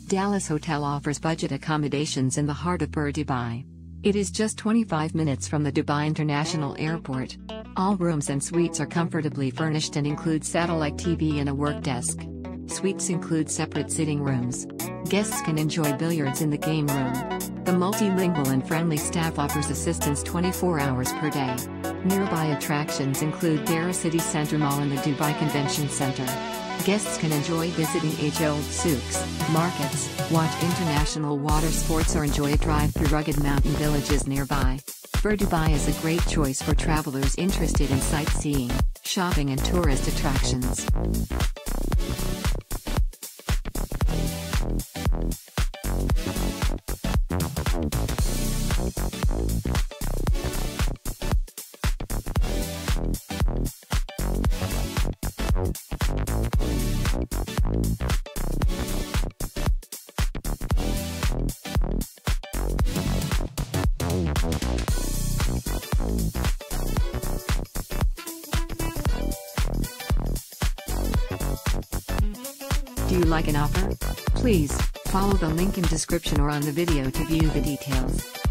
Dallas Hotel offers budget accommodations in the heart of Bur Dubai. It is just 25 minutes from the Dubai International Airport. All rooms and suites are comfortably furnished and include satellite TV and a work desk. Suites include separate sitting rooms. Guests can enjoy billiards in the game room. The multilingual and friendly staff offers assistance 24 hours per day. Nearby attractions include Deira City Centre Mall and the Dubai Convention Center. Guests can enjoy visiting age-old souks, markets, watch international water sports or enjoy a drive through rugged mountain villages nearby. Bur Dubai is a great choice for travelers interested in sightseeing, shopping and tourist attractions. Do you like an offer? Please follow the link in description or on the video to view the details.